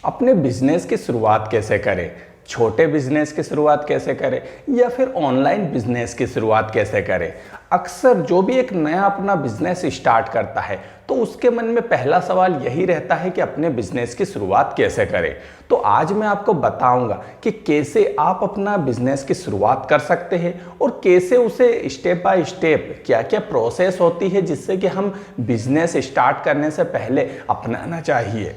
अपने बिजनेस की शुरुआत कैसे करें, छोटे बिजनेस की शुरुआत कैसे करें या फिर ऑनलाइन बिजनेस की शुरुआत कैसे करें। अक्सर जो भी एक नया अपना बिजनेस स्टार्ट करता है तो उसके मन में पहला सवाल यही रहता है कि अपने बिजनेस की शुरुआत कैसे करें। तो आज मैं आपको बताऊंगा कि कैसे आप अपना बिजनेस की शुरुआत कर सकते हैं और कैसे उसे स्टेप बाय स्टेप क्या क्या प्रोसेस होती है जिससे कि हम बिजनेस स्टार्ट करने से पहले अपनाना चाहिए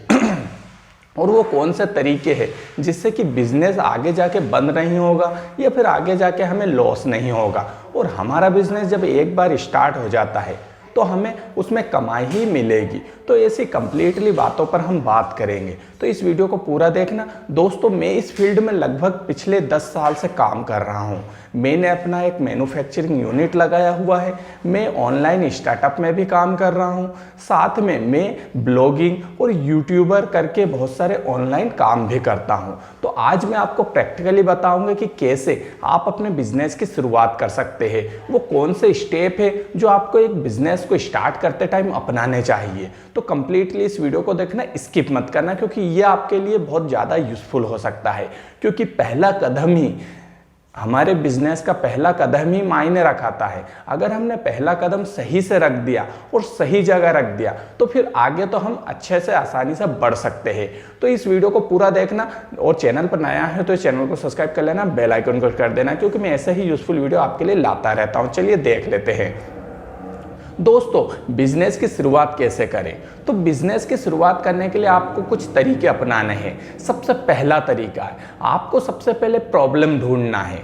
और वो कौन से तरीके हैं जिससे कि बिजनेस आगे जाके बंद नहीं होगा या फिर आगे जाके हमें लॉस नहीं होगा। और हमारा बिजनेस जब एक बार स्टार्ट हो जाता है तो हमें उसमें कमाई ही मिलेगी। तो ऐसी कंप्लीटली बातों पर हम बात करेंगे, तो इस वीडियो को पूरा देखना। दोस्तों, मैं इस फील्ड में लगभग पिछले 10 साल से काम कर रहा हूँ। मैंने अपना एक मैन्युफैक्चरिंग यूनिट लगाया हुआ है। मैं ऑनलाइन स्टार्टअप में भी काम कर रहा हूँ। साथ में मैं ब्लॉगिंग और यूट्यूबर करके बहुत सारे ऑनलाइन काम भी करता हूँ। तो आज मैं आपको प्रैक्टिकली बताऊंगा कि कैसे आप अपने बिजनेस की शुरुआत कर सकते हैं, वो कौन से स्टेप है जो आपको एक बिजनेस को स्टार्ट करते टाइम अपनाने चाहिए। तो कंप्लीटली इस वीडियो को देखना, स्किप मत करना, क्योंकि ये आपके लिए बहुत ज़्यादा यूजफुल हो सकता है। क्योंकि पहला कदम ही हमारे बिजनेस का पहला कदम ही मायने रखाता है। अगर हमने पहला कदम सही से रख दिया और सही जगह रख दिया तो फिर आगे तो हम अच्छे से आसानी से बढ़ सकते हैं। तो इस वीडियो को पूरा देखना और चैनल पर नया है तो इस चैनल को सब्सक्राइब कर लेना, बेल आइकन को कर देना, क्योंकि मैं ऐसे ही यूजफुल वीडियो आपके लिए लाता रहता हूँ। चलिए देख लेते हैं। दोस्तों, बिजनेस की शुरुआत कैसे करें? तो बिजनेस की शुरुआत करने के लिए आपको कुछ तरीके अपनाने हैं। सबसे पहला तरीका है, आपको सबसे पहले प्रॉब्लम ढूंढना है।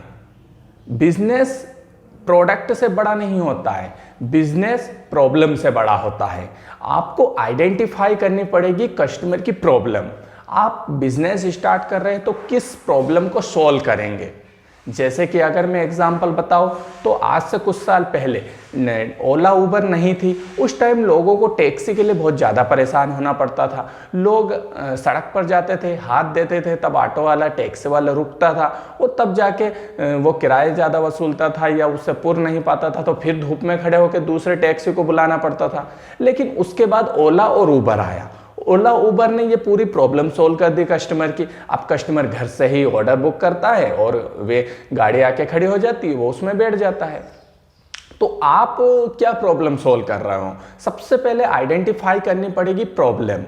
बिजनेस प्रोडक्ट से बड़ा नहीं होता है, बिजनेस प्रॉब्लम से बड़ा होता है। आपको आइडेंटिफाई करनी पड़ेगी कस्टमर की प्रॉब्लम। आप बिजनेस स्टार्ट कर रहे हैं तो किस प्रॉब्लम को सॉल्व करेंगे। जैसे कि अगर मैं एग्जांपल बताऊं तो आज से कुछ साल पहले ओला उबर नहीं थी। उस टाइम लोगों को टैक्सी के लिए बहुत ज़्यादा परेशान होना पड़ता था। लोग सड़क पर जाते थे, हाथ देते थे, तब ऑटो वाला टैक्सी वाला रुकता था और तब जाके वो किराए ज़्यादा वसूलता था या उससे पुर नहीं पाता था, तो फिर धूप में खड़े होकर दूसरे टैक्सी को बुलाना पड़ता था। लेकिन उसके बाद ओला और उबर आया। ओला उबर ने ये पूरी प्रॉब्लम सोल्व कर दी कस्टमर की। अब कस्टमर घर से ही ऑर्डर बुक करता है और वे गाड़ी आके खड़ी हो जाती है, वो उसमें बैठ जाता है। तो आप क्या प्रॉब्लम सोल्व कर रहे हो? सबसे पहले आइडेंटिफाई करनी पड़ेगी प्रॉब्लम।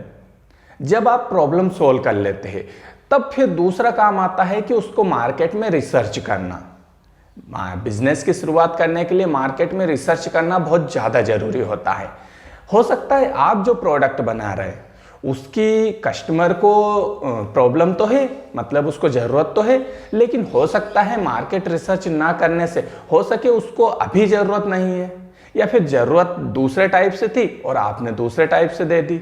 जब आप प्रॉब्लम सोल्व कर लेते हैं तब फिर दूसरा काम आता है कि उसको मार्केट में रिसर्च करना। बिजनेस की शुरुआत करने के लिए मार्केट में रिसर्च करना बहुत ज़्यादा जरूरी होता है। हो सकता है आप जो प्रोडक्ट बना रहे हैं उसकी कस्टमर को प्रॉब्लम तो है, मतलब उसको ज़रूरत तो है, लेकिन हो सकता है मार्केट रिसर्च ना करने से हो सके उसको अभी ज़रूरत नहीं है, या फिर ज़रूरत दूसरे टाइप से थी और आपने दूसरे टाइप से दे दी।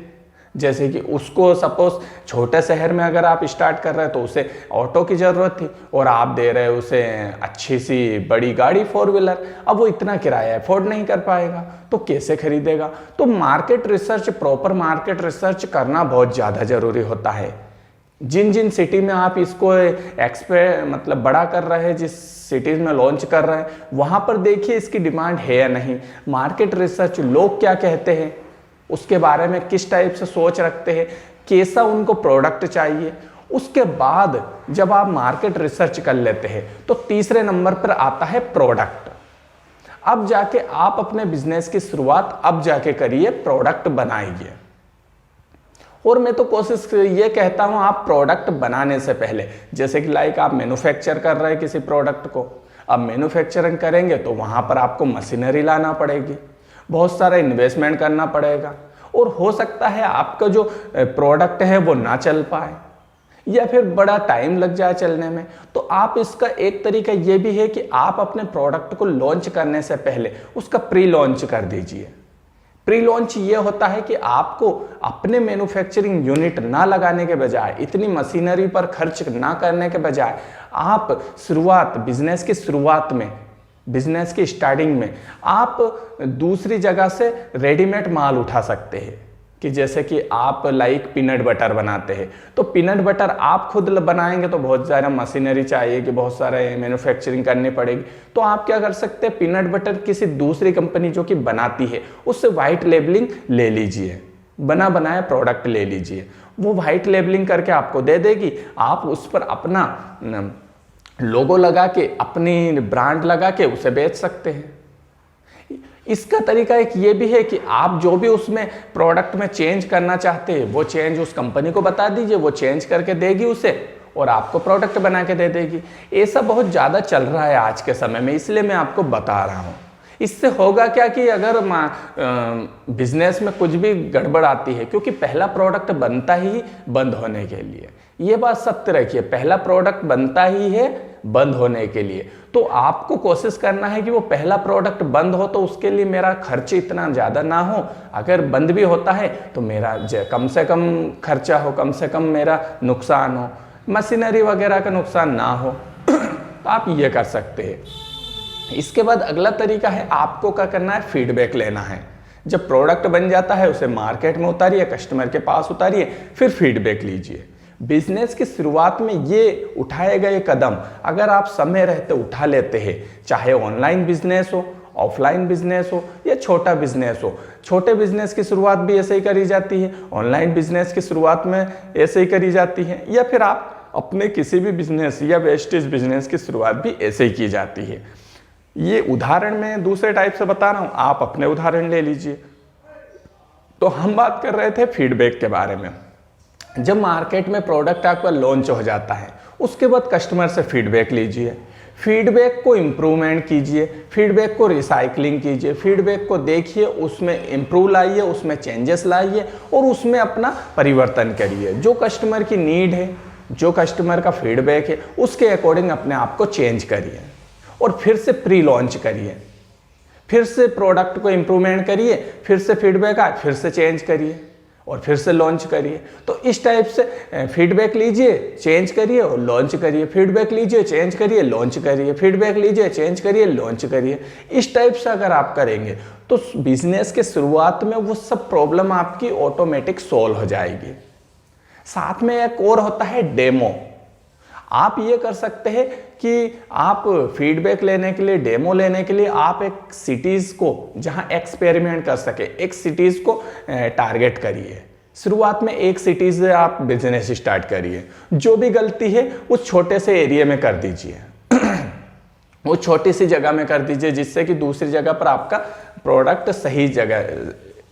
जैसे कि उसको सपोज छोटे शहर में अगर आप स्टार्ट कर रहे हैं तो उसे ऑटो की ज़रूरत थी और आप दे रहे हो उसे अच्छी सी बड़ी गाड़ी 4 व्हीलर। अब वो इतना किराया अफोर्ड नहीं कर पाएगा तो कैसे खरीदेगा? तो market research, proper market research करना बहुत ज़्यादा ज़रूरी होता है। जिन जिन सिटी में आप इसको मतलब बड़ा कर रहे हैं, जिस सिटीज़ में लॉन्च कर रहे हैं, वहाँ पर देखिए इसकी डिमांड है या नहीं। मार्केट रिसर्च, लोग क्या कहते हैं उसके बारे में, किस टाइप से सोच रखते हैं, कैसा उनको प्रोडक्ट चाहिए। उसके बाद जब आप मार्केट रिसर्च कर लेते हैं तो तीसरे नंबर पर आता है प्रोडक्ट। अब जाके आप अपने बिजनेस की शुरुआत अब जाके करिए, प्रोडक्ट बनाइए। और मैं तो कोशिश ये कहता हूं, आप प्रोडक्ट बनाने से पहले, जैसे कि लाइक आप मैन्युफैक्चर कर रहे हैं किसी प्रोडक्ट को, अब मैन्युफैक्चरिंग करेंगे तो वहां पर आपको मशीनरी लाना पड़ेगी, बहुत सारा इन्वेस्टमेंट करना पड़ेगा और हो सकता है आपका जो प्रोडक्ट है वो ना चल पाए या फिर बड़ा टाइम लग जाए चलने में। तो आप इसका एक तरीका ये भी है कि आप अपने प्रोडक्ट को लॉन्च करने से पहले उसका प्री लॉन्च कर दीजिए। प्री लॉन्च ये होता है कि आपको अपने मैन्युफैक्चरिंग यूनिट ना लगाने के बजाय, इतनी मशीनरी पर खर्च ना करने के बजाय, आप शुरुआत, बिजनेस की शुरुआत में, बिजनेस की स्टार्टिंग में आप दूसरी जगह से रेडीमेड माल उठा सकते हैं। कि जैसे कि आप लाइक पीनट बटर बनाते हैं तो पीनट बटर आप खुद बनाएंगे तो बहुत ज़्यादा मशीनरी चाहिए, कि बहुत सारे मैन्युफैक्चरिंग करनी पड़ेगी। तो आप क्या कर सकते हैं, पीनट बटर किसी दूसरी कंपनी जो कि बनाती है उससे वाइट लेबलिंग ले लीजिए, बना बनाया प्रोडक्ट ले लीजिए वो वाइट लेबलिंग करके आपको दे देगी। आप उस पर अपना लोगो लगा के, अपनी ब्रांड लगा के उसे बेच सकते हैं। इसका तरीका एक ये भी है कि आप जो भी उसमें प्रोडक्ट में चेंज करना चाहते हैं वो चेंज उस कंपनी को बता दीजिए, वो चेंज करके देगी उसे और आपको प्रोडक्ट बना के दे देगी। ऐसा बहुत ज़्यादा चल रहा है आज के समय में, इसलिए मैं आपको बता रहा हूँ। इससे होगा क्या कि अगर बिजनेस में कुछ भी गड़बड़ आती है, क्योंकि पहला प्रोडक्ट बनता ही बंद होने के लिए, ये बात सत्य रखिए, पहला प्रोडक्ट बनता ही है बंद होने के लिए। तो आपको कोशिश करना है कि वो पहला प्रोडक्ट बंद हो तो उसके लिए मेरा खर्च इतना ज़्यादा ना हो, अगर बंद भी होता है तो मेरा कम से कम खर्चा हो, कम से कम मेरा नुकसान हो, मशीनरी वगैरह का नुकसान ना हो। तो आप ये कर सकते हैं। इसके बाद अगला तरीका है, आपको क्या करना है, फीडबैक लेना है। जब प्रोडक्ट बन जाता है उसे मार्केट में उतारिए, कस्टमर के पास उतारिए, फिर फीडबैक लीजिए। बिजनेस की शुरुआत में ये उठाए गए कदम अगर आप समय रहते उठा लेते हैं, चाहे ऑनलाइन बिजनेस हो, ऑफलाइन बिजनेस हो या छोटा बिजनेस हो। छोटे बिजनेस की शुरुआत भी ऐसे ही करी जाती है, ऑनलाइन बिजनेस की शुरुआत में ऐसे ही करी जाती है, या फिर आप अपने किसी भी बिजनेस या वेस्टेज बिजनेस की शुरुआत भी ऐसे ही की जाती है। ये उदाहरण मैं दूसरे टाइप से बता रहा हूँ, आप अपने उदाहरण ले लीजिए। तो हम बात कर रहे थे फीडबैक के बारे में। जब मार्केट में प्रोडक्ट आपका लॉन्च हो जाता है, उसके बाद कस्टमर से फीडबैक लीजिए, फीडबैक को इम्प्रूवमेंट कीजिए, फीडबैक को रिसाइकलिंग कीजिए, फीडबैक को देखिए, उसमें इम्प्रूव लाइए, उसमें चेंजेस लाइए और उसमें अपना परिवर्तन करिए। जो कस्टमर की नीड है, जो कस्टमर का फीडबैक है, उसके अकॉर्डिंग अपने आप को चेंज करिए और फिर से प्री लॉन्च करिए, फिर से प्रोडक्ट को इम्प्रूवमेंट करिए, फिर से फीडबैक आए, फिर से चेंज करिए और फिर से लॉन्च करिए। तो इस टाइप से फीडबैक लीजिए, चेंज करिए और लॉन्च करिए, फीडबैक लीजिए, चेंज करिए, लॉन्च करिए, फीडबैक लीजिए, चेंज करिए, लॉन्च करिए। इस टाइप से अगर आप करेंगे तो बिजनेस के शुरुआत में वो सब प्रॉब्लम आपकी ऑटोमेटिक सॉल्व हो जाएगी। साथ में एक और होता है डेमो। आप ये कर सकते हैं कि आप फीडबैक लेने के लिए, डेमो लेने के लिए आप एक सिटीज़ को जहां एक्सपेरिमेंट कर सके, एक सिटीज़ को टारगेट करिए। शुरुआत में एक सिटी से आप बिजनेस स्टार्ट करिए। जो भी गलती है उस छोटे से एरिया में कर दीजिए, वो छोटी सी जगह में कर दीजिए, जिससे कि दूसरी जगह पर आपका प्रोडक्ट सही जगह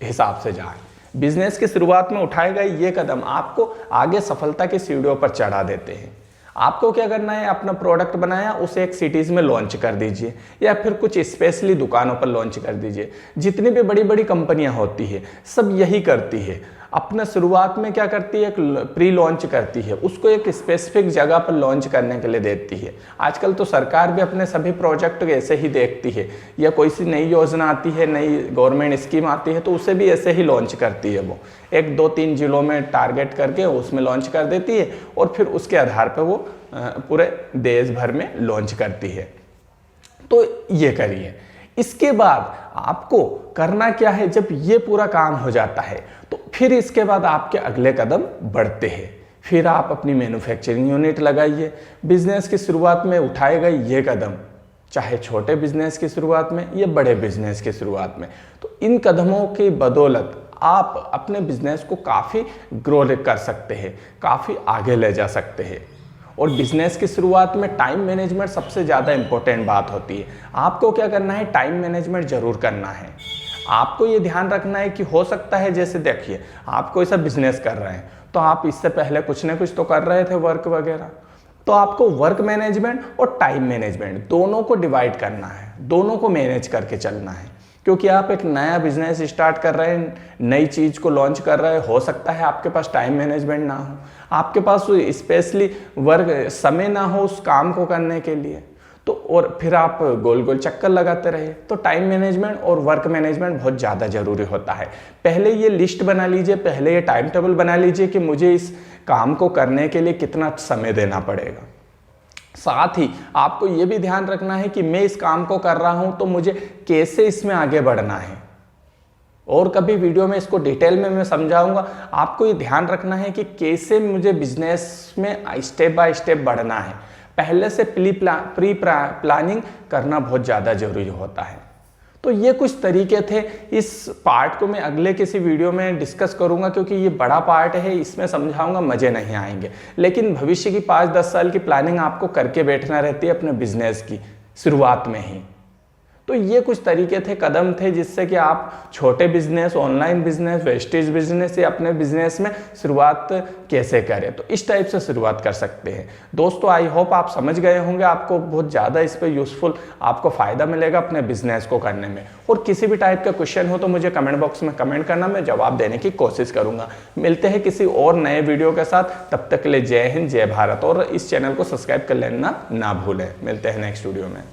हिसाब से जाए। बिजनेस की शुरुआत में उठाए गए ये कदम आपको आगे सफलता की सीढ़ियों पर चढ़ा देते हैं। आपको क्या करना है, अपना प्रोडक्ट बनाया, उसे एक सिटीज़ में लॉन्च कर दीजिए या फिर कुछ स्पेशली दुकानों पर लॉन्च कर दीजिए। जितनी भी बड़ी बड़ी कंपनियां होती है सब यही करती है। अपना शुरुआत में क्या करती है, एक प्री लॉन्च करती है, उसको एक स्पेसिफिक जगह पर लॉन्च करने के लिए देती है। आजकल तो सरकार भी अपने सभी प्रोजेक्ट ऐसे ही देखती है, या कोई सी नई योजना आती है, नई गवर्नमेंट स्कीम आती है तो उसे भी ऐसे ही लॉन्च करती है। वो 1-2-3 जिलों में टारगेट करके उसमें लॉन्च कर देती है और फिर उसके आधार पर वो पूरे देश भर में लॉन्च करती है। तो ये करिए। इसके बाद आपको करना क्या है, जब ये पूरा काम हो जाता है तो फिर इसके बाद आपके अगले कदम बढ़ते हैं। फिर आप अपनी मैन्युफैक्चरिंग यूनिट लगाइए। बिजनेस की शुरुआत में उठाए गए ये कदम, चाहे छोटे बिजनेस की शुरुआत में या बड़े बिजनेस की शुरुआत में, तो इन कदमों की बदौलत आप अपने बिजनेस को काफ़ी ग्रो कर सकते हैं, काफ़ी आगे ले जा सकते हैं। और बिजनेस की शुरुआत में टाइम मैनेजमेंट सबसे ज़्यादा इंपॉर्टेंट बात होती है। आपको क्या करना है, टाइम मैनेजमेंट जरूर करना है। आपको ये ध्यान रखना है कि हो सकता है, जैसे देखिए आप कोई सा बिजनेस कर रहे हैं तो आप इससे पहले कुछ ना कुछ तो कर रहे थे, वर्क वगैरह, तो आपको वर्क मैनेजमेंट और टाइम मैनेजमेंट दोनों को डिवाइड करना है, दोनों को मैनेज करके चलना है। क्योंकि आप एक नया बिजनेस स्टार्ट कर रहे हैं, नई चीज़ को लॉन्च कर रहे हैं, हो सकता है आपके पास टाइम मैनेजमेंट ना हो, आपके पास स्पेशली वर्क समय ना हो उस काम को करने के लिए, तो और फिर आप गोल गोल चक्कर लगाते रहे। तो टाइम मैनेजमेंट और वर्क मैनेजमेंट बहुत ज़्यादा ज़रूरी होता है। पहले ये लिस्ट बना लीजिए, पहले ये टाइम टेबल बना लीजिए कि मुझे इस काम को करने के लिए कितना समय देना पड़ेगा। साथ ही आपको ये भी ध्यान रखना है कि मैं इस काम को कर रहा हूं तो मुझे कैसे इसमें आगे बढ़ना है। और कभी वीडियो में इसको डिटेल में मैं समझाऊंगा। आपको ये ध्यान रखना है कि कैसे मुझे बिजनेस में स्टेप बाय स्टेप बढ़ना है। पहले से प्री प्लानिंग करना बहुत ज़्यादा जरूरी होता है। तो ये कुछ तरीके थे। इस पार्ट को मैं अगले किसी वीडियो में डिस्कस करूंगा, क्योंकि ये बड़ा पार्ट है, इसमें समझाऊंगा मजे नहीं आएंगे। लेकिन भविष्य की 5-10 साल की प्लानिंग आपको करके बैठना रहती है अपने बिजनेस की शुरुआत में ही। तो ये कुछ तरीके थे, कदम थे, जिससे कि आप छोटे business, online business, wastage business या अपने बिजनेस में शुरुआत कैसे करें। तो इस टाइप से शुरुआत कर सकते हैं। दोस्तों आई होप आप समझ गए होंगे, आपको बहुत ज़्यादा इस पर यूजफुल, आपको फ़ायदा मिलेगा अपने बिजनेस को करने में। और किसी भी टाइप का क्वेश्चन हो तो मुझे कमेंट बॉक्स में कमेंट करना, मैं जवाब देने की कोशिश करूँगा। मिलते हैं किसी और नए वीडियो के साथ, तब तक के लिए जय हिंद, जय भारत। और इस चैनल को सब्सक्राइब कर लेना ना भूलें। मिलते हैं नेक्स्ट वीडियो में।